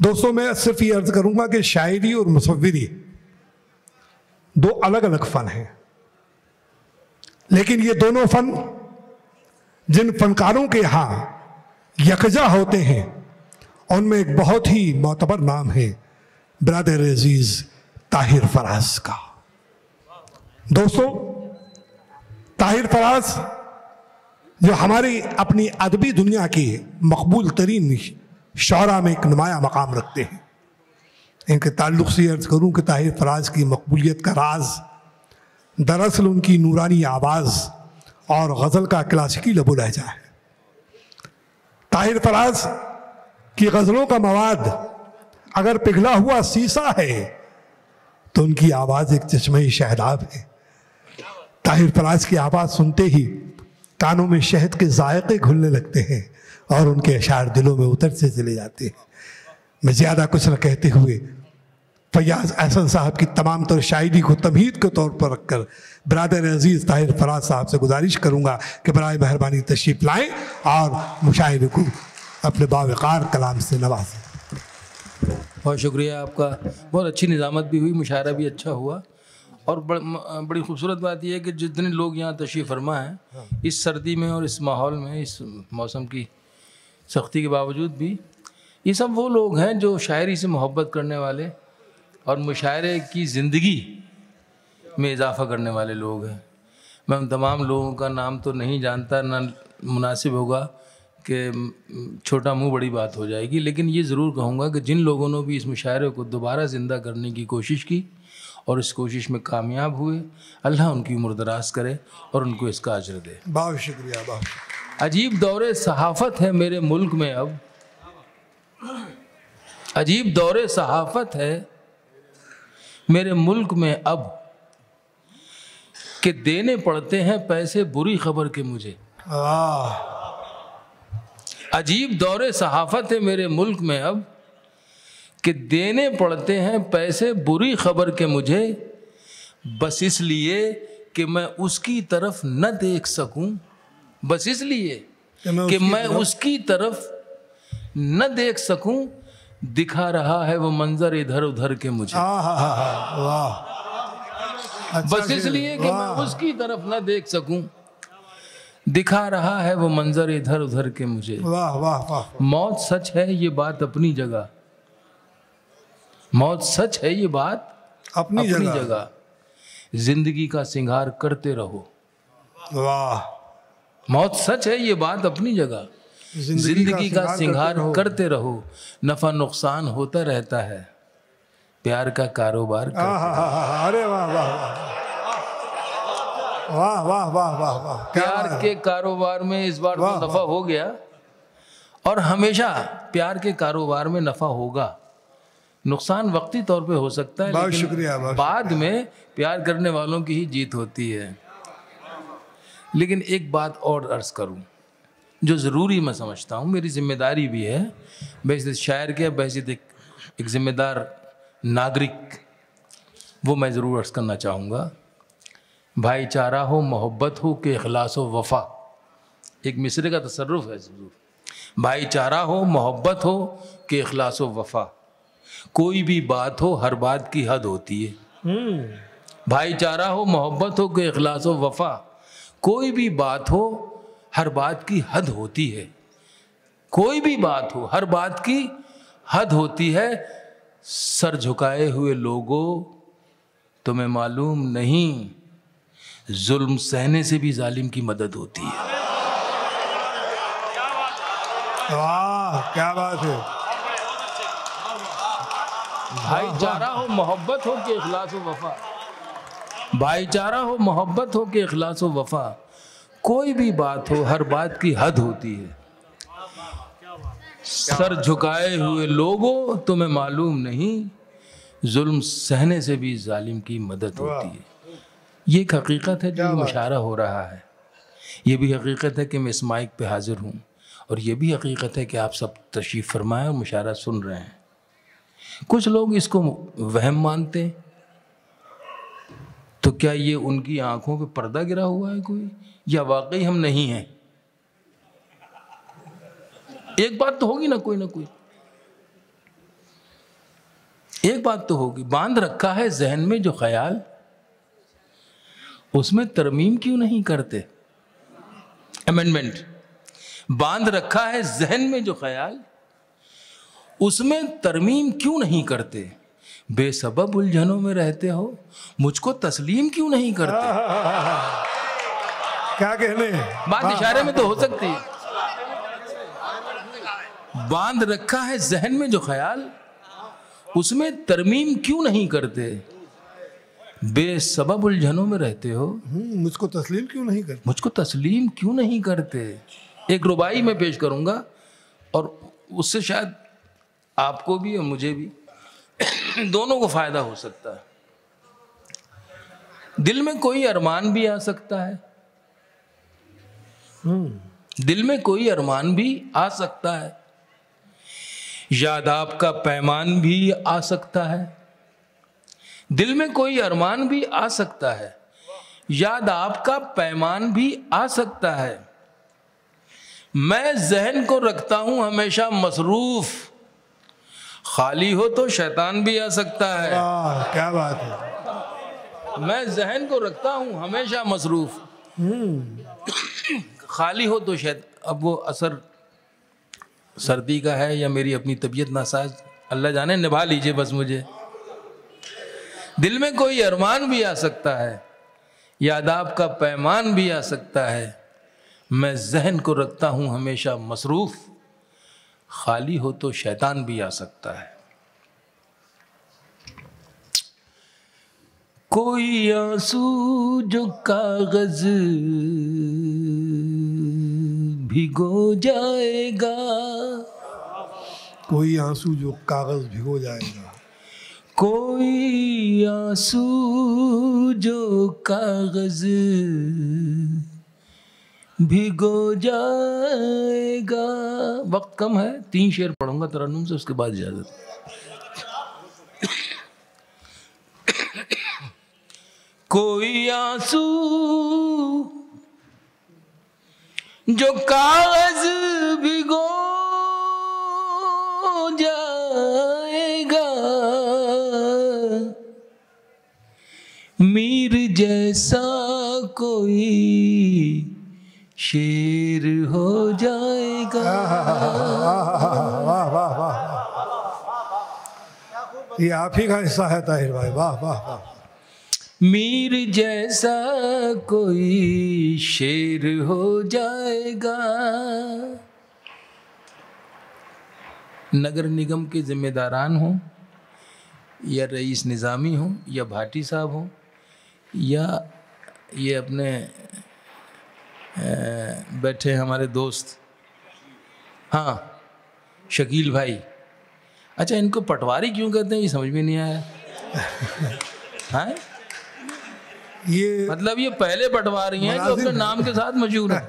दोस्तों, मैं सिर्फ ये अर्ज करूंगा कि शायरी और मुसव्विरी दो अलग अलग फन हैं, लेकिन ये दोनों फन जिन फनकारों के यहां यकजा होते हैं उनमें एक बहुत ही मोतबर नाम है ब्रदर अजीज ताहिर फराज का। दोस्तों, ताहिर फराज जो हमारी अपनी अदबी दुनिया की मकबूल तरीन शौरा में एक नुमाया मकाम रखते हैं, इनके ताल्लुक से अर्ज करूं कि ताहिर फराज की मकबूलियत का राज दरअसल उनकी नूरानी आवाज़ और गज़ल का क्लासिकी लबो लहजा है। ताहिर फराज की गज़लों का मवाद अगर पिघला हुआ शीशा है तो उनकी आवाज़ एक चश्मे शहदाब है। ताहिर फराज की आवाज़ सुनते ही कानों में शहद के जायके घुलने लगते हैं और उनके अशार दिलों में उतरते चले जाते हैं। मैं ज़्यादा कुछ न कहते हुए फैयाज अहसन साहब की तमाम तर शायरी को तमहीद के तौर पर रखकर ब्रदर अजीज़ ताहिर फराज साहब से गुजारिश करूँगा कि बराए मेहरबानी तशरीफ़ लाएँ और मुशायरे को अपने बावकार कलाम से नवाजें। बहुत शुक्रिया आपका, बहुत अच्छी निज़ामत भी हुई, मुशायरा भी अच्छा हुआ। और बड़ी खूबसूरत बात यह है कि जितने लोग यहाँ तशरीफ़ फरमा हैं इस सर्दी में और इस माहौल में, इस मौसम की सख्ती के बावजूद भी, ये सब वो लोग हैं जो शायरी से मोहब्बत करने वाले और मुशायरे की ज़िंदगी में इजाफ़ा करने वाले लोग हैं। मैं उन तमाम लोगों का नाम तो नहीं जानता, ना मुनासिब होगा कि छोटा मुंह बड़ी बात हो जाएगी, लेकिन ये ज़रूर कहूँगा कि जिन लोगों ने भी इस मुशायरे को दोबारा ज़िंदा करने की कोशिश की और इस कोशिश में कामयाब हुए, अल्लाह उनकी उम्र दराज करे और उनको इसका अजर दे। बहुत शुक्रिया, बहुत। अजीब दौरे सहाफ़त है मेरे मुल्क में अब, अजीब दौरे सहाफ़त है मेरे मुल्क में अब, कि देने पड़ते हैं पैसे बुरी खबर के मुझे। अजीब दौरे सहाफ़त है मेरे मुल्क में अब, कि देने पड़ते हैं पैसे बुरी खबर के मुझे, बस इसलिए कि मैं उसकी तरफ न देख सकूं, बस इसलिए कि मैं उसकी तरफ न देख सकूं, दिखा रहा है वो मंजर इधर उधर के मुझे। वाह, बस इसलिए कि मैं उसकी तरफ न देख सकूं, दिखा रहा है वो मंजर इधर उधर के मुझे। वाह वाह वाह। मौत सच है ये बात अपनी जगह, मौत सच है ये बात अपनी जगह, जिंदगी का सिंगार करते रहो। वाह। मौत सच है ये बात अपनी जगह, जिंदगी का सिंगार करते रहो, नफा नुकसान होता रहता है, प्यार का कारोबार करते रहो। अरे वाह वाह वाह वाह वाह वाह वाह। प्यार के कारोबार में इस बार तो नफा हो गया और हमेशा प्यार के कारोबार में नफा होगा। नुकसान वक्ती तौर पे हो सकता है, लेकिन शुक्रिया, बाद में प्यार करने वालों की ही जीत होती है। लेकिन एक बात और अर्ज करूं जो ज़रूरी मैं समझता हूं, मेरी जिम्मेदारी भी है, बैसित शायर के बैसित एक जिम्मेदार नागरिक, वो मैं ज़रूर अर्ज करना चाहूँगा। भाईचारा हो, मोहब्बत हो कि इखलास हो वफ़ा, एक मिसरे का तसर्रुफ़ है ज़रूर। भाईचारा हो, मोहब्बत हो कि इखलास हो वफ़ा, कोई भी बात हो हर बात की हद होती है। भाईचारा हो, मोहब्बत हो कि इखलास हो वफ़ा, कोई भी बात हो हर बात की हद होती है। कोई भी बात हो हर बात की हद होती है। सर झुकाए हुए लोगों तुम्हें मालूम नहीं, जुल्म सहने से भी जालिम की मदद होती है। वाह, क्या बात है। भाईचारा हो, मोहब्बत हो कि इखलास हो वफ़ा, भाईचारा हो, मोहब्बत हो कि इखलास हो वफ़ा, कोई भी बात हो हर बात की हद होती है। सर झुकाए हुए लोगों तुम्हें मालूम नहीं, जुल्म सहने से भी जालिम की मदद होती है। ये एक हकीकत है जो मुशायरा हो रहा है, ये भी हकीकत है कि मैं इस माइक पे हाजिर हूँ, और ये भी हकीकत है कि आप सब तशरीफ़ फरमाएं और मुशायरा सुन रहे हैं। कुछ लोग इसको वहम मानते हैं, तो क्या ये उनकी आंखों पे पर्दा गिरा हुआ है कोई, या वाकई हम नहीं हैं? एक बात तो होगी ना कोई। एक बात तो होगी, बांध रखा है जहन में जो ख्याल, उसमें तरमीम क्यों नहीं करते? अमेंडमेंट। बांध रखा है जहन में जो ख्याल, उसमें तरमीम क्यों नहीं करते? बेसबब उलझनों में रहते हो, मुझको तस्लीम क्यों नहीं करते? क्या कहने, बात इशारे में तो हो सकती है। बांध रखा है जहन में जो ख्याल, उसमें तरमीम क्यों नहीं करते? बेसबब उलझनों में रहते हो, मुझको तस्लीम क्यों नहीं करते? मुझको तस्लीम क्यों नहीं करते? एक रुबाई में पेश करूंगा और उससे शायद आपको भी और मुझे भी दोनों को फायदा हो सकता है। दिल में कोई अरमान भी आ सकता है, दिल में कोई अरमान भी आ सकता है, याद आपका पैमान भी आ सकता है। दिल में कोई अरमान भी आ सकता है, याद आपका पैमान भी आ सकता है। मैं जहन को रखता हूं हमेशा मसरूफ, खाली हो तो शैतान भी आ सकता है। क्या बात है। मैं जहन को रखता हूं हमेशा मसरूफ, खाली हो तो शैतान। अब वो असर सर्दी का है या मेरी अपनी तबीयत नासाज, अल्लाह जाने, निभा लीजिए बस मुझे। दिल में कोई अरमान भी आ सकता है, याद आपका पैमान भी आ सकता है। मैं जहन को रखता हूं हमेशा मसरूफ, खाली हो तो शैतान भी आ सकता है। कोई आंसू जो कागज भिगो जाएगा, कोई आंसू जो कागज भिगो जाएगा, कोई आंसू जो कागज भिगो जाएगा। वक्त कम है, 3 शेर पढ़ूंगा तरन्नुम से, उसके बाद इजाजत। कोई आंसू जो कागज भिगो जाएगा, मीर जैसा कोई शेर हो जाएगा। वाह वाह वाह, ये आप ही का हिस्सा है ताहिर भाई, वाह वाह वाह। मीर जैसा कोई शेर हो जाएगा। नगर निगम के जिम्मेदारान हो या रईस निज़ामी हो या भाटी साहब हो या ये अपने बैठे हमारे दोस्त, हाँ शकील भाई। अच्छा, इनको पटवारी क्यों कहते हैं ये समझ में नहीं आया। हाँ, ये मतलब ये पहले पटवारी हैं जो अपने नाम के साथ मशहूर है।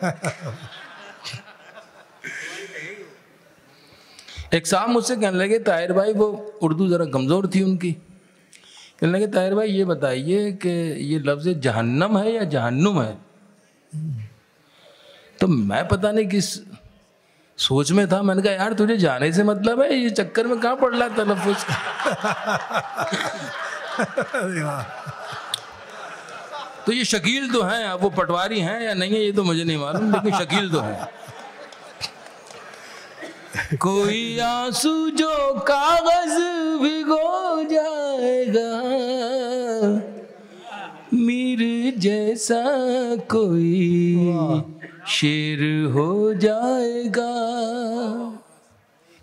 एक साहब मुझसे कहने लगे, ताहिर भाई, वो उर्दू ज़रा कमज़ोर थी उनकी, कहने लगे ताहिर भाई ये बताइए कि ये लफ्ज़ जहन्नम है या जहन्नुम है। तो मैं पता नहीं किस सोच में था, मैंने कहा यार तुझे जाने से मतलब है, ये चक्कर में कहाँ पड़ रहा है तलफ़्फ़ुज़ का। तो ये शकील तो हैं, अब वो पटवारी हैं या नहीं है ये तो मुझे नहीं मालूम, लेकिन शकील तो हैं। कोई आंसू जो कागज भिगो जाएगा, मीर जैसा कोई शेर हो जाएगा।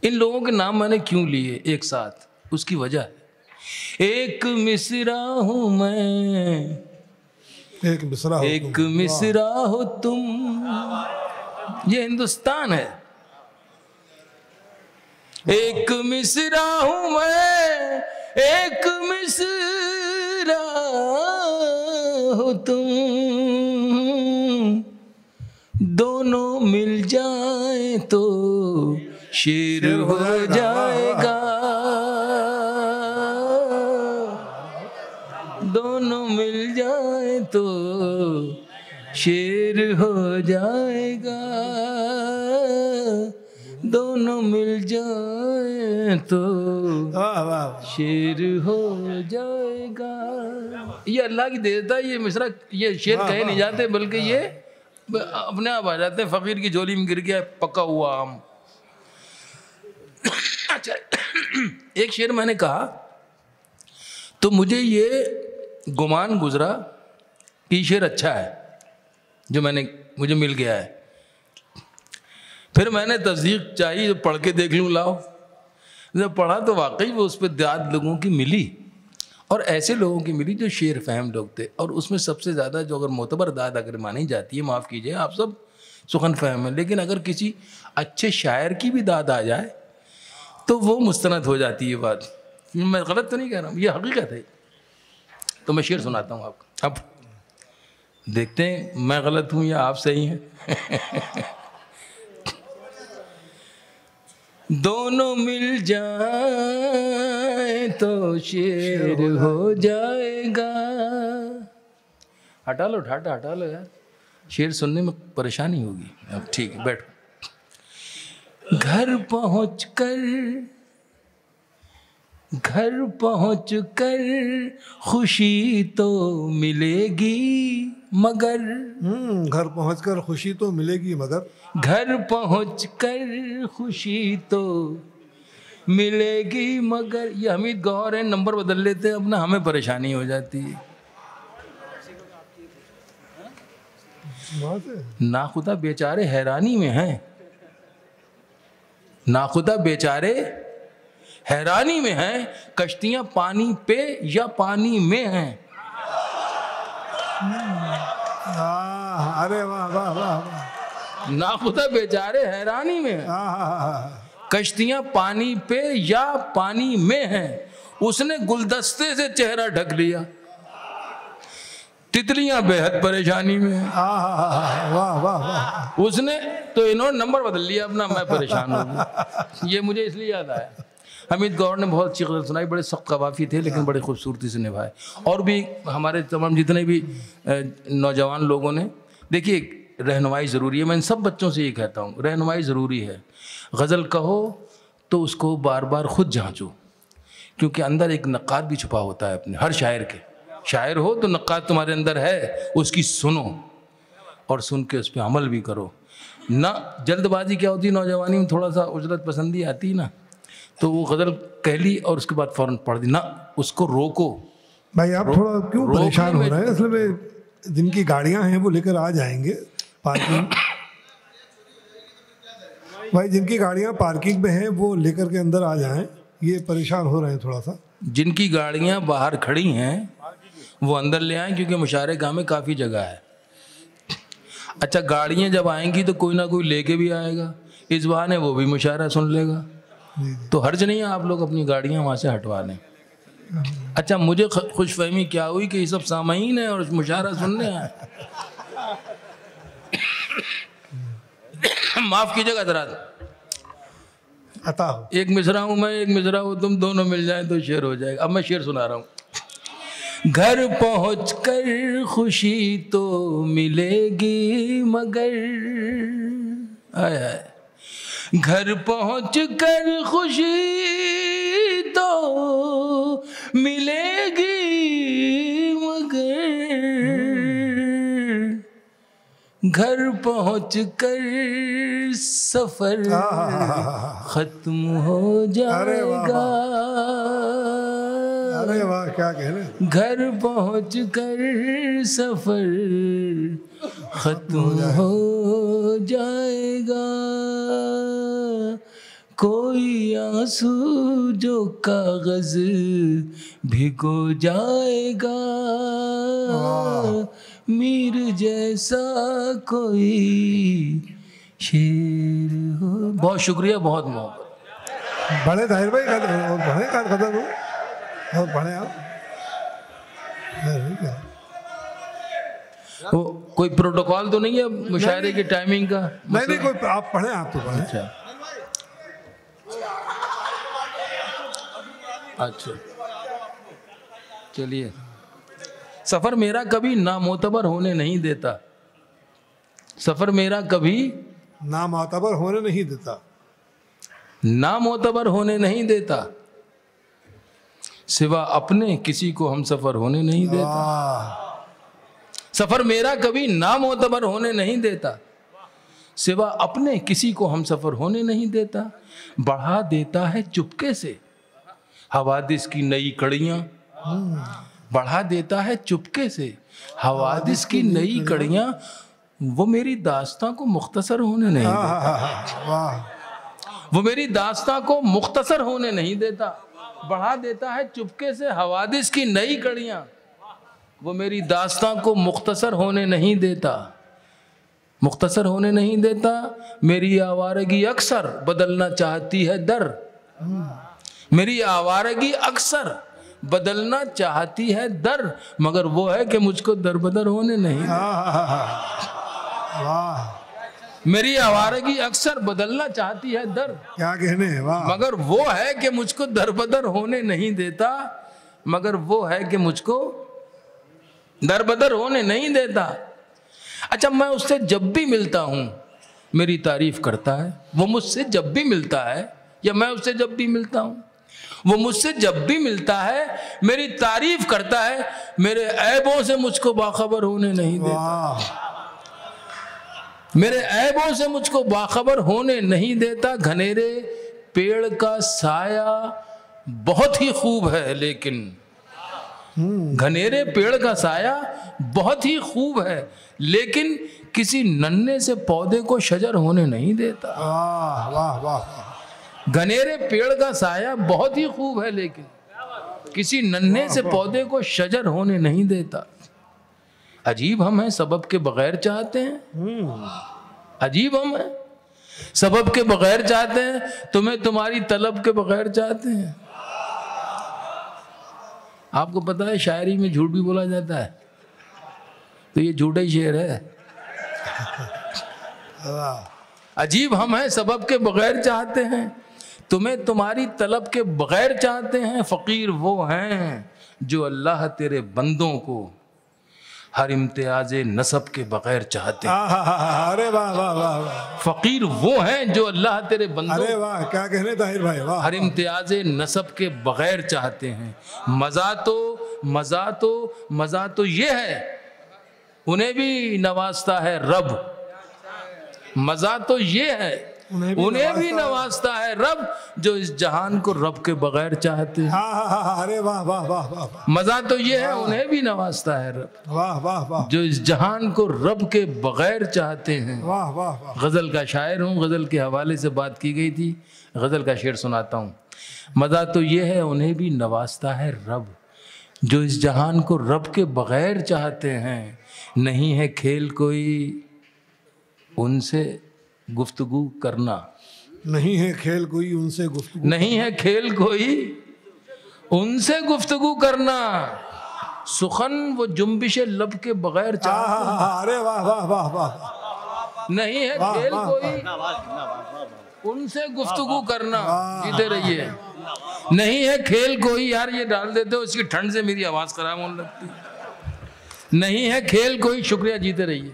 इन लोगों के नाम मैंने क्यों लिए एक साथ, उसकी वजह है। एक मिसरा हूं मैं, एक मिसरा हो एक मिसरा हो तुम, ये हिंदुस्तान है। एक मिसरा हूं मैं, एक मिसरा हो तुम, दोनों मिल जाए तो शेर हो जाएगा। दोनों मिल जाए तो शेर हो जाएगा। दोनों मिल जाए तो वाह वाह शेर हो जाएगा। ये अल्लाह की देता है, ये मिसरा, ये शेर कहे नहीं जाते बल्कि ये अपने आप आ जाते हैं। फकीर की झोली में गिर गया पका हुआ आम। अच्छा, एक शेर मैंने कहा तो मुझे ये गुमान गुजरा कि शेर अच्छा है जो मुझे मिल गया है। फिर मैंने तस्दीक चाहिए, जो पढ़ के देख लूँ, लाओ। जब पढ़ा तो वाकई वो उस पर दाद लोगों की मिली, और ऐसे लोगों की मिली जो शेर फहम लोग थे। और उसमें सबसे ज़्यादा जो अगर मोतबर दाद अगर मानी जाती है, माफ़ कीजिए आप सब सुखन फहम है, लेकिन अगर किसी अच्छे शायर की भी दाद आ जाए तो वो मुस्तनद हो जाती है बात। मैं गलत तो नहीं कह रहा हूँ, ये हकीकत है। तो मैं शेर सुनाता हूँ आपको, अब देखते हैं मैं गलत हूँ या आप सही हैं। दोनों मिल जाए तो शेर हो जाएगा। हटा लो ठाटा, हटा लो यार, शेर सुनने में परेशानी होगी। अब ठीक है, बैठो। घर पहुँच कर खुशी तो मिलेगी मगर, घर पहुंचकर खुशी तो मिलेगी मगर, घर पहुँच कर खुशी तो मिलेगी मगर। ये हमीद गौर है, नंबर बदल लेते हैं अपना, हमें परेशानी हो जाती है। नाखुदा बेचारे हैरानी में हैं, नाखुदा बेचारे हैरानी में हैं, कश्तियां पानी पे या पानी में हैं। अरे वाह वाह वाह, नाखुदा बेचारे हैरानी में हैं, कश्तियां पानी पे या पानी में हैं। उसने गुलदस्ते से चेहरा ढक लिया, तितलियां बेहद परेशानी में हैं। वाह वाह वाह। उसने तो, इन्होंने नंबर बदल लिया अपना, मैं परेशान हो गया। ये मुझे इसलिए याद आया। हमीद गौर ने बहुत अच्छी गज़ल सुनाई, बड़े सख्त कवाफी थे लेकिन बड़ी खूबसूरती से निभाए। और भी हमारे तमाम जितने भी नौजवान लोगों ने, देखिए रहनुमाई ज़रूरी है। मैं इन सब बच्चों से ये कहता हूँ, रहनुमाई ज़रूरी है। गज़ल कहो तो उसको बार बार खुद जांचो, क्योंकि अंदर एक नक्काद भी छुपा होता है अपने। हर शायर के, शायर हो तो नक्काद तुम्हारे अंदर है, उसकी सुनो और सुन के उस पर अमल भी करो ना। जल्दबाजी क्या होती है नौजवानी में, थोड़ा सा उजरत पसंदी आती है ना, तो वो गज़ल कह ली और उसके बाद फ़ौरन पढ़ दी ना, उसको रोको। भाई आप थोड़ा क्यों परेशान हो रहे हैं? असल में जिनकी गाड़ियां हैं वो लेकर आ जाएंगे पार्किंग। भाई जिनकी गाड़ियां पार्किंग में हैं वो लेकर के अंदर आ जाएं, ये परेशान हो रहे हैं थोड़ा सा। जिनकी गाड़ियां बाहर खड़ी हैं वो अंदर ले आएं, क्योंकि मुशारे गाह में काफ़ी जगह है। अच्छा, गाड़ियां जब आएंगी तो कोई ना कोई लेके भी आएगा, इस बहाने वो भी मुशारा सुन लेगा। तो हर्ज नहीं है आप लोग अपनी गाड़ियां वहाँ से हटवा लें। अच्छा, मुझे खुशफहमी क्या हुई कि ये सब सामाईन है और मुशारा सुनने आए। माफ़ कीजिएगा जरा, अता हो। एक मिसरा हूँ मैं, एक मिसरा हूँ तुम, दोनों मिल जाए तो शेर हो जाएगा। अब मैं शेर सुना रहा हूँ। घर पहुँच कर खुशी तो मिलेगी मगर, आय हाय, घर पहुँच कर खुशी तो मिलेगी मगर, घर पहुँच कर सफर खत्म हो जाएगा। अरे वाह, क्या कह रहे हैं? घर पहुँच कर सफर खत्म हो जाएगा। कोई आंसू जो कागज भिगो जाएगा, मीर जैसा कोई शेर हो। बहुत शुक्रिया, बहुत मोहब्बत। बड़े ताहिर भाई, बड़े का कदम हो और बड़े आप। वो कोई प्रोटोकॉल तो नहीं है मुशायरे की टाइमिंग का? नहीं, कोई आप पढ़े, आप तो पढ़े। अच्छा, चलिए। सफ़र मेरा कभी नामोतबर होने नहीं देता, सफ़र मेरा कभी नामोतबर होने नहीं देता। नामोतबर होने नहीं देता, सिवा अपने किसी को हम सफर होने नहीं देता। सफर मेरा कभी नामोतबर होने नहीं देता, सिवा अपने किसी को हम सफर होने नहीं देता। बढ़ा देता है चुपके से हवादिस की नई कड़ियां, बढ़ा देता है चुपके से हवादिस की नई कड़ियां। वो मेरी दास्तां को मुख्तसर होने नहीं देता, वो मेरी दास्तां को मुख्तसर होने नहीं देता। बढ़ा देता है चुपके से हवादिस की नई कड़ियां, वो मेरी दास्तां को मुख्तसर होने नहीं देता, मुख्तसर होने नहीं देता। मेरी आवारगी अक्सर बदलना चाहती है दर, मेरी आवारगी अक्सर बदलना चाहती है दर, मगर वो है कि मुझको दरबदर होने नहीं देता। मेरी आवारगी अक्सर बदलना चाहती है दर, क्या कहने, वाह। मगर वो है कि मुझको दरबदर होने नहीं देता, मगर वो है कि मुझको दरबदर होने नहीं देता। अच्छा, मैं उससे जब भी मिलता हूं मेरी तारीफ करता है, वो मुझसे जब भी मिलता है, या मैं उससे जब भी मिलता हूं वो मुझसे जब भी मिलता है मेरी तारीफ करता है, मेरे ऐबों से मुझको बाखबर होने नहीं देता, मेरे ऐबों से मुझको बाखबर होने नहीं देता। घनेरे पेड़ का साया बहुत ही खूब है, लेकिन घनेरे पेड़ का साया बहुत ही खूब है, लेकिन किसी नन्हे से पौधे को शजर होने नहीं देता। वाह वाह वाह। घनेरे पेड़ का साया बहुत ही खूब है, लेकिन किसी नन्हे से पौधे को शजर होने नहीं देता। अजीब हम हैं, सबब के बगैर चाहते हैं, अजीब हम हैं, सबब के बगैर चाहते हैं, तुम्हें तुम्हारी तलब के बगैर चाहते हैं। आपको पता है शायरी में झूठ भी बोला जाता है, तो ये झूठा ही शेर है। अजीब हम हैं, सबब के बगैर चाहते हैं, तुम्हें तुम्हारी तलब के बगैर चाहते हैं। फकीर वो हैं जो अल्लाह तेरे बंदों को हर इम्तियाज़े नसब के बगैर चाहते हैं। अरे वाह वाह वाह। फकीर वो हैं जो अल्लाह तेरे बंदों, अरे वाह, क्या कहने ताहिर भाई, वाह। हर इम्तियाज़े नसब के बगैर चाहते हैं। मज़ा तो ये है उन्हें भी नवाजता है रब, मज़ा तो ये है उन्हें भी नवाजता है रब, जो इस जहान को रब के बगैर चाहते हैं। अरे वाह वाह वाह वाह। मज़ा तो ये है उन्हें भी नवाजता है रब, वाह वाह वाह, जो इस जहान को रब के बगैर चाहते हैं। वाह वाह वाह। गज़ल का शायर हूँ, गज़ल के हवाले से बात की गई थी, गज़ल का शेर सुनाता हूँ। मज़ा तो ये है उन्हें भी नवाजता है रब, जो इस जहान को रब के बगैर चाहते हैं। नहीं है खेल कोई उनसे गुफ्तगू करना, नहीं है खेल कोई उनसे गुफ्तगू, नहीं है खेल कोई उनसे गुफ्तगू करना। सुखन वो जुम्बिश लब के बगैर चाहते हैं। अरे वाह वाह वाह वाह। नहीं है खेल कोई उनसे गुफ्तगू करना। जीते रहिए। नहीं है खेल कोई, यार ये डाल देते हो, इसकी ठंड से मेरी आवाज खराब होने लगती। नहीं है खेल कोई, शुक्रिया, जीते रहिए।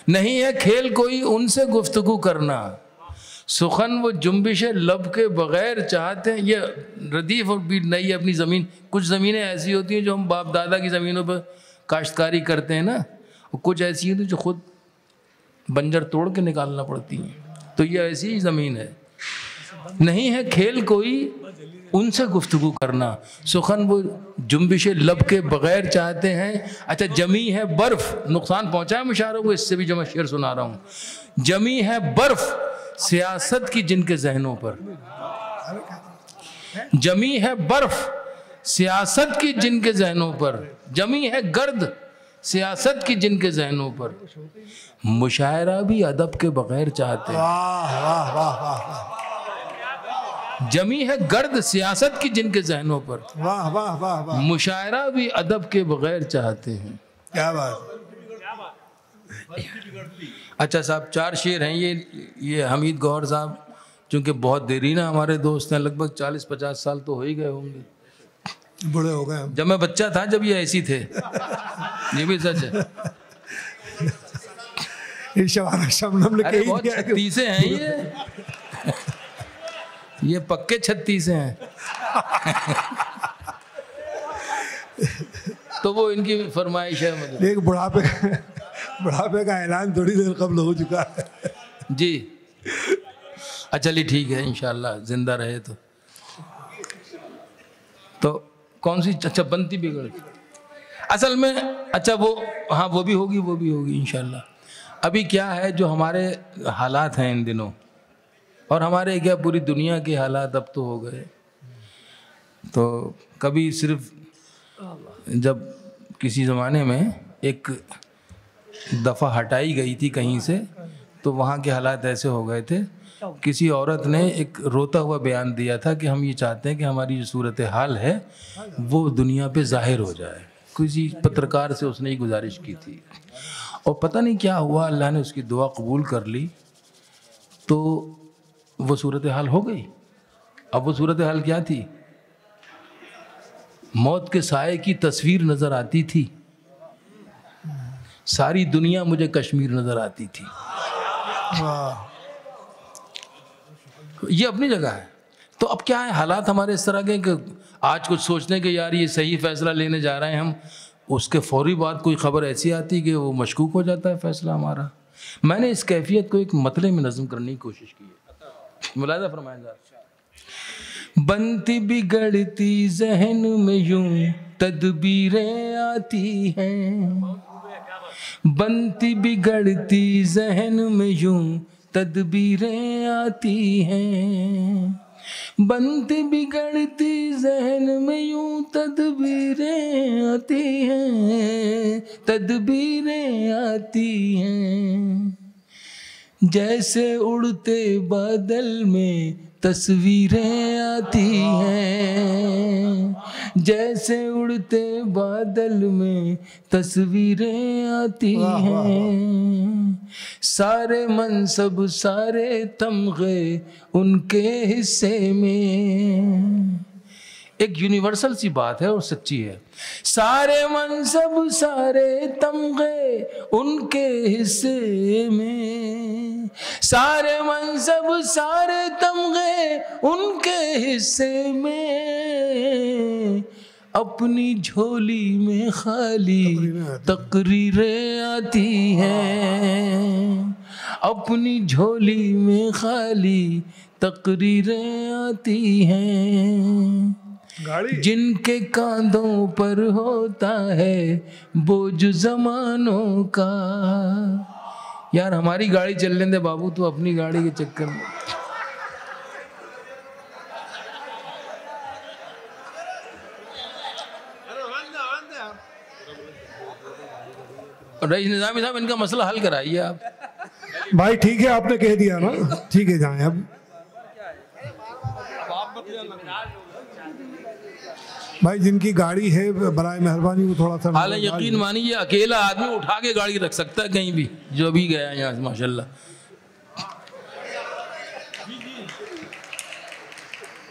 नहीं है खेल कोई उनसे गुफ्तगू करना, सुखन वो जुम्बिश लब के बगैर चाहते हैं। ये रदीफ और भी नई अपनी ज़मीन, कुछ ज़मीनें ऐसी होती हैं जो हम बाप दादा की ज़मीनों पर काश्तकारी करते हैं ना, और कुछ ऐसी होती हैं जो खुद बंजर तोड़ के निकालना पड़ती हैं। तो ये ऐसी ही ज़मीन है। नहीं है खेल कोई उनसे गुफ्तगू करना, सुखन वो जुम्बिश लब के बगैर चाहते हैं। अच्छा, जमी है बर्फ, नुकसान पहुंचा है मुशारों को, इससे भी जो मैं शेर सुना रहा हूँ। जमी है बर्फ सियासत की जिनके जहनों पर, जमी है बर्फ सियासत की जिनके जहनों पर, जमी है गर्द सियासत की जिनके जहनों पर, मुशायरा भी अदब के बगैर चाहते हैं। वाह वाह वाह वाह। जमी है गर्द सियासत की जिनके जहनों पर, वाह वाह वाह वाह। मुशायरा भी अदब के बगैर चाहते हैं। क्या बात। अच्छा साहब, 4 शेर हैं ये हमीद गौहर साहब, चूँकि बहुत देरीना हमारे दोस्त हैं, लगभग 40-50 साल तो हो ही गए होंगे, बड़े हो गए। जब मैं बच्चा था जब ये ऐसी थे, ये भी सच है। शबनम ने अरे बहुत 36 हैं ये। ये पक्के 36 हैं। तो वो इनकी फरमाइश है। मतलब एक बुढ़ापे का ऐलान थोड़ी देर कबल हो चुका है जी। अच्छा चलिए ठीक है, इंशाल्लाह जिंदा रहे तो कौन सी? अच्छा बनती बिगड़ असल में। अच्छा वो, हाँ वो भी होगी इंशाल्लाह। अभी क्या है, जो हमारे हालात हैं इन दिनों, और हमारे क्या पूरी दुनिया के हालात अब तो हो गए। तो कभी सिर्फ जब किसी ज़माने में एक दफ़ा हटाई गई थी कहीं से, तो वहाँ के हालात ऐसे हो गए थे। किसी औरत ने एक रोता हुआ बयान दिया था कि हम ये चाहते हैं कि हमारी जो सूरत हाल है वो दुनिया पे ज़ाहिर हो जाए। किसी पत्रकार से उसने ये गुजारिश की थी, और पता नहीं क्या हुआ, अल्लाह ने उसकी दुआ कबूल कर ली, तो वो सूरत हाल हो गई। अब वो सूरत हाल क्या थी? मौत के साए की तस्वीर नज़र आती थी, सारी दुनिया मुझे कश्मीर नज़र आती थी। ये अपनी जगह है। तो अब क्या है, हालात हमारे इस तरह के कि आज कुछ सोचने के यार ये सही फैसला लेने जा रहे हैं हम, उसके फौरी बाद कोई खबर ऐसी आती कि वो मशकूक हो जाता है फैसला हमारा। मैंने इस कैफियत को एक मतले में नज़म करने की कोशिश की है। मुलाहिज़ा फरमाएं, बनती बिगड़ती जहन में यूं तदबीरें आती हैं, बनती बिगड़ती जहन में यूं तदबीरें आती हैं, बनती बिगड़ती जहन में यूं तदबीरें आती हैं, तदबीरें आती हैं। जैसे उड़ते बादल में तस्वीरें आती हैं, जैसे उड़ते बादल में तस्वीरें आती हैं। सारे मनसब सारे तमगे उनके हिस्से में। एक यूनिवर्सल सी बात है और सच्ची है। सारे मनसब सारे तमगे उनके हिस्से में, सारे मनसब सारे तमगे उनके हिस्से में। अपनी झोली में खाली तकरीरें आती हैं, अपनी झोली में खाली तकरीरें आती हैं। जिनके कांधों पर होता है बोझ जमानों का। यार हमारी गाड़ी चलने दे बाबू, तो अपनी गाड़ी के चक्कर में। रईस निजामी साहब इनका मसला हल कराइए आप। भाई ठीक है, आपने कह दिया ना, ठीक है जाएं अब। भाई जिनकी गाड़ी है बराए मेहरबानी वो थोड़ा सा, हाल यकीन मानिए अकेला आदमी उठा के गाड़ी रख सकता है कहीं भी, जो भी गया यहाँ से माशाल्लाह।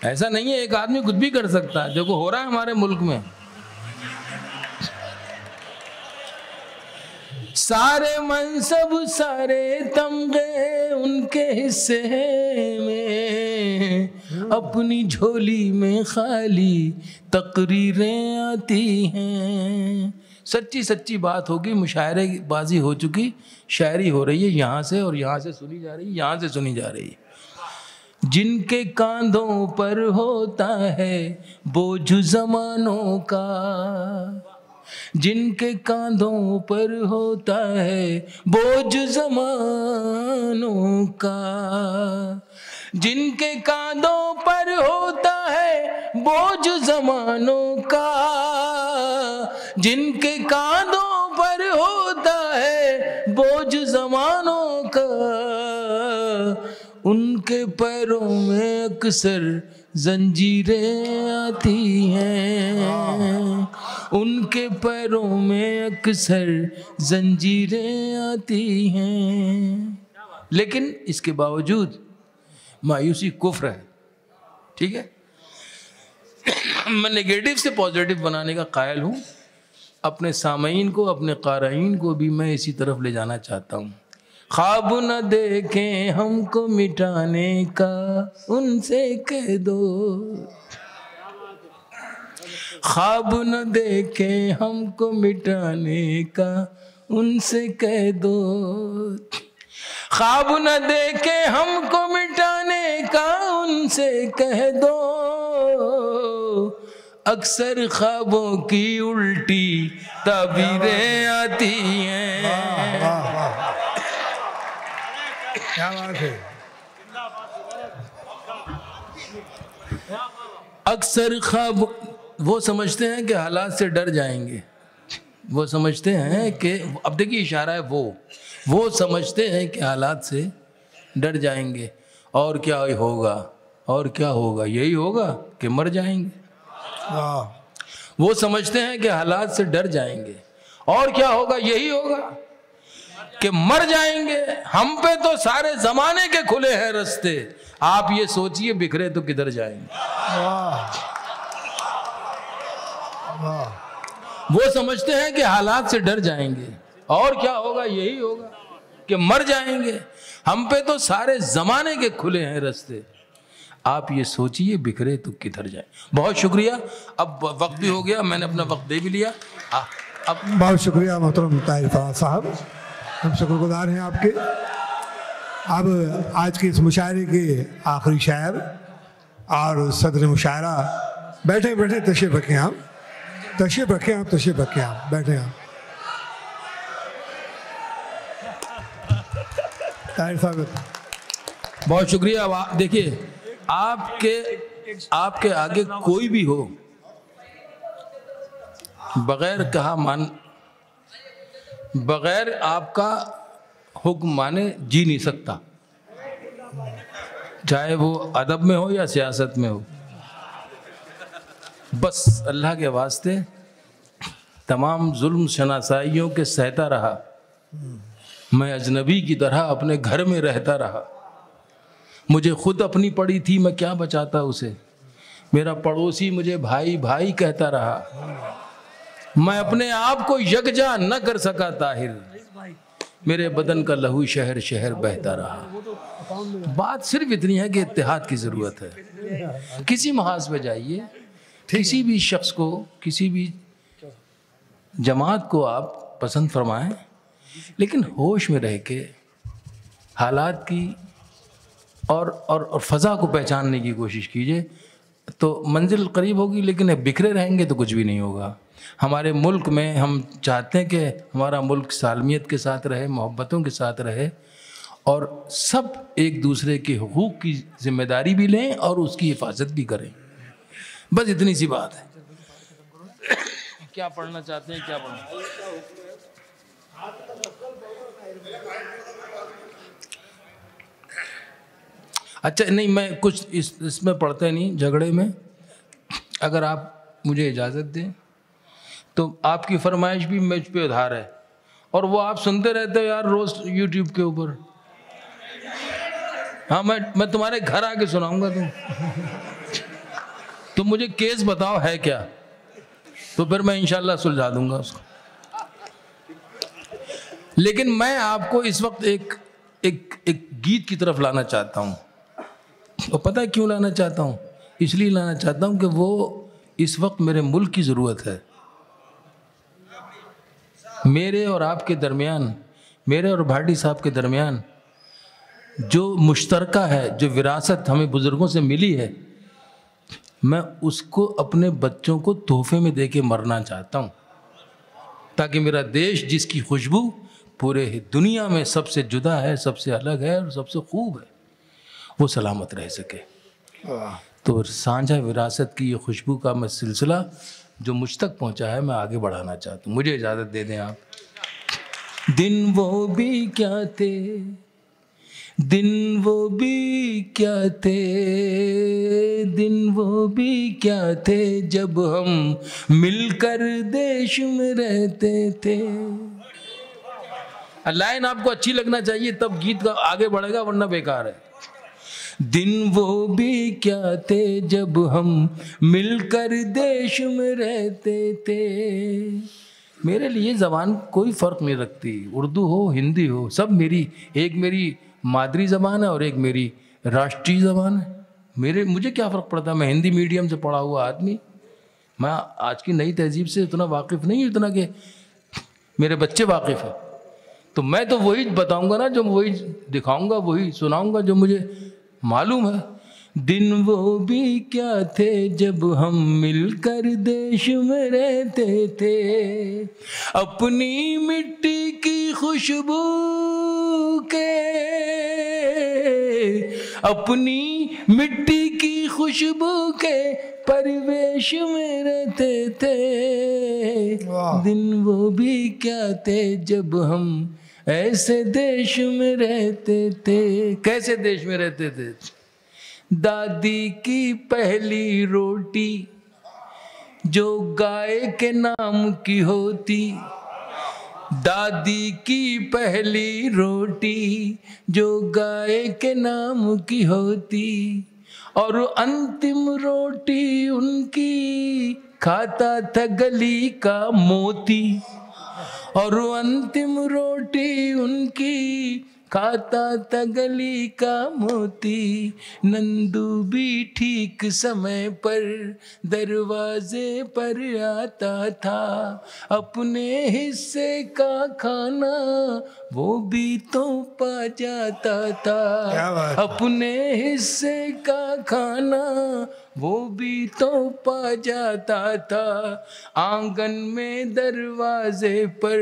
ऐसा नहीं है, एक आदमी कुछ भी कर सकता है, देखो हो रहा है हमारे मुल्क में। सारे मनसब सारे तमगे उनके हिस्से में, अपनी झोली में खाली तकरीरें आती हैं। सच्ची सच्ची बात होगी, मुशायरे बाजी हो चुकी, शायरी हो रही है यहाँ से, और यहाँ से सुनी जा रही है, यहाँ से सुनी जा रही है। जिनके कांधों पर होता है बोझ जमानों का, जिनके कांधों पर होता है बोझ जमानों का, जिनके कांधों पर होता है बोझ जमानों का, जिनके कांधों पर होता है बोझ जमानों का। उनके पैरों में अक्सर जंजीरें आती हैं, उनके पैरों में अक्सर जंजीरें आती हैं। लेकिन इसके बावजूद मायूसी कुफ्र है, ठीक है। मैं नेगेटिव से पॉजिटिव बनाने का कायल हूँ। अपने सामईन को, अपने क़ारीन को भी मैं इसी तरफ ले जाना चाहता हूँ। ख्वाब न देखें हमको मिटाने का उनसे कह दो, ख्वाब न देखें हमको मिटाने का उनसे कह दो, ख्वाब न देखें हमको मिटाने का उनसे कह दो, अक्सर ख्वाबों की उल्टी ताबीरें आती हैं। वाह वाह, क्या बात है। अक्सर ख्वाब, वो समझते हैं कि हालात से डर जाएंगे, वो समझते हैं कि, अब देखिए इशारा है, वो समझते हैं कि हालात से डर जाएंगे, और क्या होगा, और क्या होगा, यही होगा कि मर जाएंगे। वो समझते हैं कि हालात से डर जाएंगे, और क्या होगा, यही होगा कि मर जाएंगे। हम पे तो सारे जमाने के खुले हैं रास्ते, आप ये सोचिए बिखरे तो किधर जाएंगे। वो समझते हैं कि हालात से डर जाएंगे, और क्या होगा, यही होगा कि मर जाएंगे। हम पे तो सारे जमाने के खुले हैं रास्ते, आप ये सोचिए बिखरे तो किधर जाए। बहुत शुक्रिया, अब वक्त भी हो गया, मैंने अपना वक्त दे भी लिया। अब बहुत शुक्रिया मोहतरम ताहिर फराज साहब, हम शुक्रगुजार हैं आपके। अब आज के इस मुशायरे के आखिरी शायर और सदर मुशायरा, बैठे बैठे तशरीफ रखें आप, तशरीफ रखें आप, तशरीफ रखें आप, बैठे आप। ताहिर साहब बहुत शुक्रिया। अब आप देखिए, आपके आगे कोई भी हो, बगैर कहा मान, बगैर आपका हुक्म माने जी नहीं सकता, चाहे वो अदब में हो या सियासत में हो। बस अल्लाह के वास्ते तमाम जुल्म शनासाइयों के सहता रहा, मैं अजनबी की तरह अपने घर में रहता रहा। मुझे खुद अपनी पड़ी थी, मैं क्या बचाता उसे, मेरा पड़ोसी मुझे भाई भाई कहता रहा। मैं अपने आप को यकजा न कर सका ताहिर, मेरे बदन का लहू शहर शहर बहता रहा। बात सिर्फ इतनी है कि इत्तेहाद की ज़रूरत है। किसी महाज पे जाइए, किसी भी शख्स को, किसी भी जमात को आप पसंद फरमाएं, लेकिन होश में रह के हालात की और फ़ज़ा को पहचानने की कोशिश कीजिए, तो मंजिल करीब होगी। लेकिन बिखरे रहेंगे तो कुछ भी नहीं होगा। हमारे मुल्क में हम चाहते हैं कि हमारा मुल्क सालमियत के साथ रहे, मोहब्बतों के साथ रहे, और सब एक दूसरे के हुकूक की जिम्मेदारी भी लें और उसकी हिफाजत भी करें। बस इतनी सी बात है। क्या पढ़ना चाहते हैं, क्या पढ़ना? अच्छा नहीं, मैं कुछ इसमें पढ़ते नहीं, झगड़े में। अगर आप मुझे इजाज़त दें तो आपकी फरमाइश भी मुझ पे उधार है, और वो आप सुनते रहते हो यार रोज़ यूट्यूब के ऊपर। हाँ, मैं तुम्हारे घर आके सुनाऊंगा। तुम मुझे केस बताओ है क्या, तो फिर मैं इंशाल्लाह सुलझा दूंगा उसको। लेकिन मैं आपको इस वक्त एक गीत की तरफ लाना चाहता हूँ। और पता है क्यों लाना चाहता हूँ? इसलिए लाना चाहता हूँ कि वो इस वक्त मेरे मुल्क की ज़रूरत है। मेरे और आपके दरमियान, मेरे और भाटी साहब के दरमियान जो मुश्तरका है, जो विरासत हमें बुज़ुर्गों से मिली है, मैं उसको अपने बच्चों को तोहफे में दे के मरना चाहता हूँ, ताकि मेरा देश जिसकी खुशबू पूरे दुनिया में सबसे जुदा है, सबसे अलग है और सबसे खूब है, वो सलामत रह सके। तो साझा विरासत की ये खुशबू का मैं सिलसिला जो मुझ तक पहुँचा है, मैं आगे बढ़ाना चाहता हूँ। मुझे इजाज़त दे दें आप। दिन वो भी क्या थे, दिन वो भी क्या थे, दिन वो भी क्या थे, जब हम मिलकर देश में रहते थे। लाइन आपको अच्छी लगना चाहिए, तब गीत का आगे बढ़ेगा, वरना बेकार है। दिन वो भी क्या थे, जब हम मिलकर देश में रहते थे, मेरे लिए ज़बान कोई फ़र्क नहीं रखती, उर्दू हो हिंदी हो, सब मेरी, एक मेरी मादरी ज़बान है और एक मेरी राष्ट्रीय ज़बान है। मुझे क्या फ़र्क पड़ता है, मैं हिंदी मीडियम से पढ़ा हुआ आदमी, मैं आज की नई तहजीब से इतना वाकिफ़ नहीं, इतना कि मेरे बच्चे वाकिफ़ हैं। तो मैं तो वही बताऊंगा ना, जो वही दिखाऊंगा, वही सुनाऊंगा जो मुझे मालूम है। दिन वो भी क्या थे जब हम मिलकर देश में रहते थे, अपनी मिट्टी की खुशबू के, अपनी मिट्टी की खुशबू के परिवेश में रहते थे। दिन वो भी क्या थे जब हम ऐसे देश में रहते थे। कैसे देश में रहते थे? दादी की पहली रोटी जो गाय के नाम की होती, दादी की पहली रोटी जो गाय के नाम की होती, और अंतिम रोटी उनकी खाता था गली का मोती, और अंतिम रोटी उनकी खाता था गली का मोती। नंदू भी ठीक समय पर दरवाजे पर आता था, अपने हिस्से का खाना वो भी तो पा जाता था, अपने हिस्से का खाना वो भी तो पा जाता था। आंगन में दरवाजे पर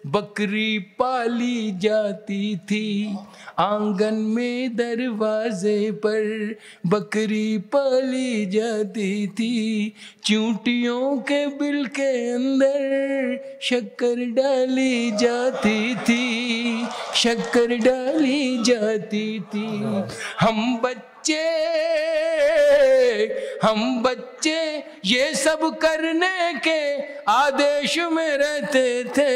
बकरी पाली जाती थी, आंगन में दरवाजे पर बकरी पाली जाती थी। चूंटियों के बिल के अंदर शक्कर डाली जाती थी, शक्कर डाली जाती थी। हम बच्चे ये सब करने के आदेश में रहते थे।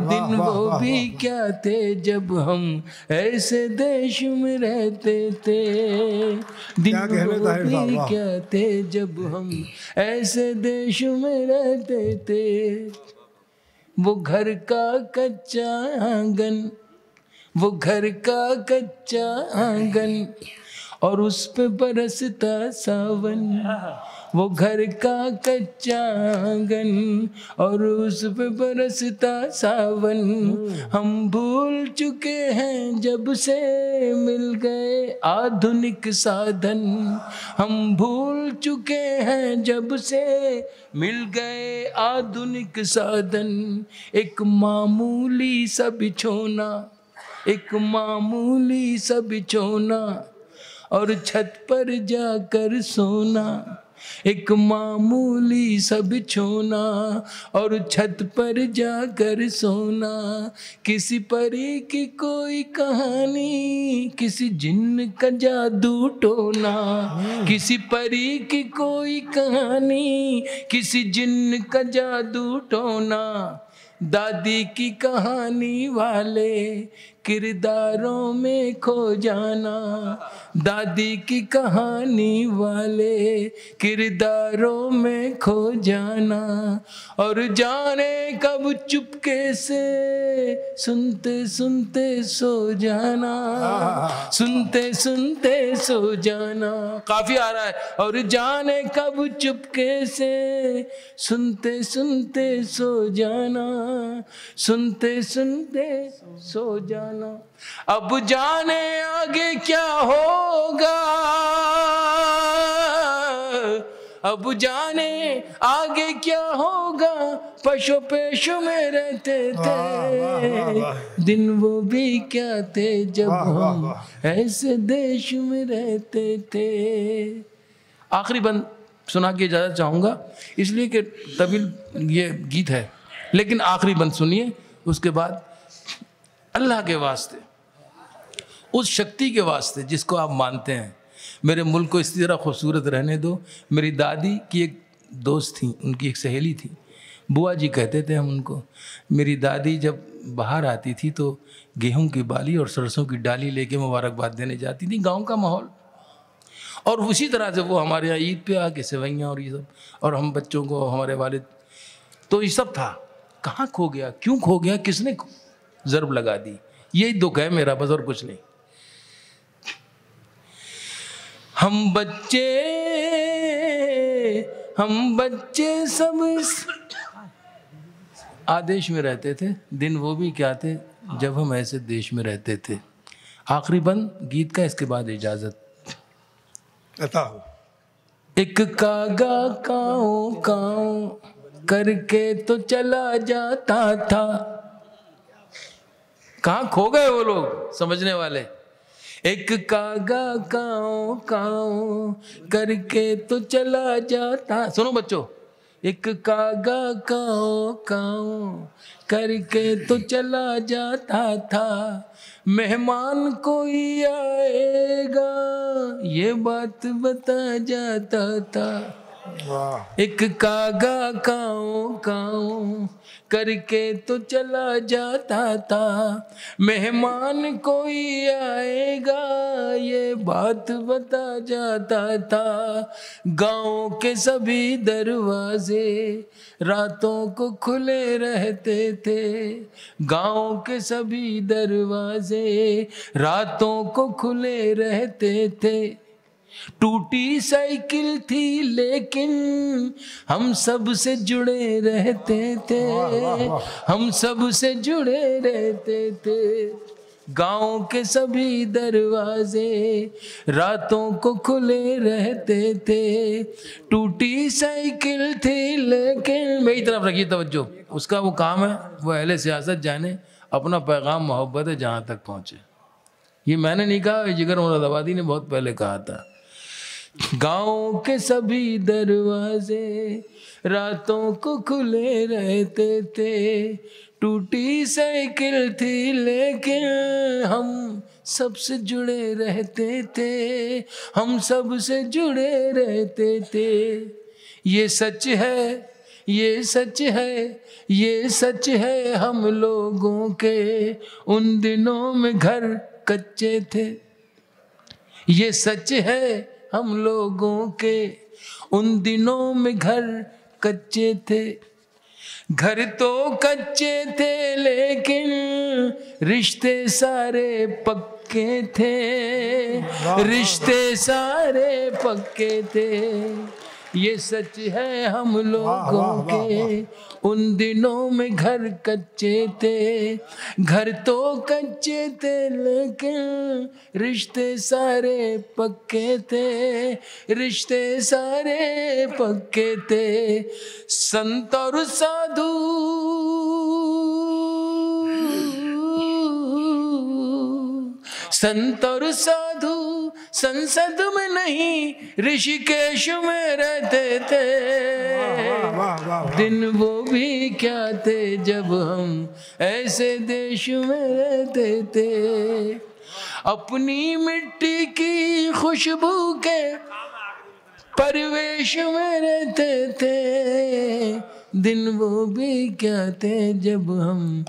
दिन वो भी क्या थे जब हम ऐसे देश में रहते थे। दिन वो भी क्या थे जब हम ऐसे देश में रहते थे। वो घर का कच्चा आंगन, वो घर का कच्चा आंगन और उस पे बरसता सावन, वो घर का कच्चा आंगन और उस पे बरसता सावन। हम भूल चुके हैं जब से मिल गए आधुनिक साधन, हम भूल चुके हैं जब से मिल गए आधुनिक साधन। एक मामूली सा बिछोना, एक मामूली सा बिछोना और छत पर जाकर सोना, एक मामूली सा बिछोना और छत पर जाकर सोना। किसी परी की कोई कहानी, किसी जिन्न का जादू टोना, किसी परी की कोई कहानी, किसी जिन्न का जादू टोना। दादी की कहानी वाले किरदारों में खो जाना, दादी की कहानी वाले किरदारों में खो जाना। और जाने कब चुपके से सुनते सुनते सो जाना, सुनते सुनते सो जाना। काफी आ रहा है। और जाने कब चुपके से सुनते सुनते सो जाना, सुनते सुनते सो जाना। अब जाने आगे क्या होगा, अब जाने आगे क्या होगा, पशु पेशु में रहते थे। दिन वो भी क्या थे जब हम ऐसे देश में रहते थे। आखिरी बंद सुना के इजाज़त चाहूँगा, इसलिए कि तविल ये गीत है, लेकिन आखिरी बंद सुनिए। उसके बाद अल्लाह के वास्ते, उस शक्ति के वास्ते जिसको आप मानते हैं, मेरे मुल्क को इसी तरह खूबसूरत रहने दो। मेरी दादी की एक दोस्त थी, उनकी एक सहेली थी, बुआ जी कहते थे हम उनको। मेरी दादी जब बाहर आती थी तो गेहूं की बाली और सरसों की डाली लेके मुबारकबाद देने जाती थी। गांव का माहौल। और उसी तरह से वो हमारे यहाँ ईद पे आके सेवैयाँ और ये सब, और हम बच्चों को, हमारे वालिद तो ये सब था, कहाँ खो गया, क्यों खो गया, किसने ज़र्ब लगा दी, यही दुख है मेरा बस, और कुछ नहीं। हम बच्चे सब इस आदेश में रहते थे, दिन वो भी क्या थे जब हम ऐसे देश में रहते थे। आखिरी बंद गीत का, इसके बाद इजाजत। एक कागा काओ काओ करके तो चला जाता था। कहाँ खो गए वो लोग समझने वाले। एक कागा काओ काओ करके तो चला जाता, सुनो बच्चों, एक कागा काओ काओ करके तो चला जाता था, मेहमान कोई आएगा ये बात बता जाता था। एक कागा काओ काओ करके तो चला जाता था, मेहमान कोई आएगा ये बात बता जाता था। गाँव के सभी दरवाजे रातों को खुले रहते थे, गाँव के सभी दरवाजे रातों को खुले रहते थे। टूटी साइकिल थी लेकिन हम सब से जुड़े रहते थे, हम सब से जुड़े रहते थे। गाँव के सभी दरवाजे रातों को खुले रहते थे। टूटी साइकिल थी लेकिन, मेरी तरफ रखिए तवज्जो, उसका वो काम है, वो अहले सियासत जाने, अपना पैगाम मोहब्बत है जहाँ तक पहुँचे। ये मैंने नहीं कहा, जिगर मुरादाबादी ने बहुत पहले कहा था। गाँव के सभी दरवाजे रातों को खुले रहते थे, टूटी साइकिल थी लेकिन हम सबसे जुड़े रहते थे, हम सबसे जुड़े रहते थे। ये सच है, ये सच है, ये सच है, हम लोगों के उन दिनों में घर कच्चे थे। ये सच है, हम लोगों के उन दिनों में घर कच्चे थे। घर तो कच्चे थे लेकिन रिश्ते सारे पक्के थे, रिश्ते सारे पक्के थे। ये सच है, हम लोगों के उन दिनों में घर कच्चे थे। घर तो कच्चे थे लेकिन रिश्ते सारे पक्के थे, रिश्ते सारे पक्के थे। संत और साधु संत और साधु संसद में नहीं ऋषिकेश में रहते थे। दिन वो भी क्या थे जब हम ऐसे देश में रहते थे। अपनी मिट्टी की खुशबू के परिवेश में रहते थे। दिन वो भी क्या थे जब हम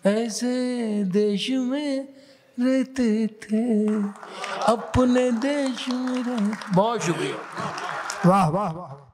ऐसे देश में रहते थे, अपने देश में रहते। बहुत शुक्रिया। वाह वाह वाह।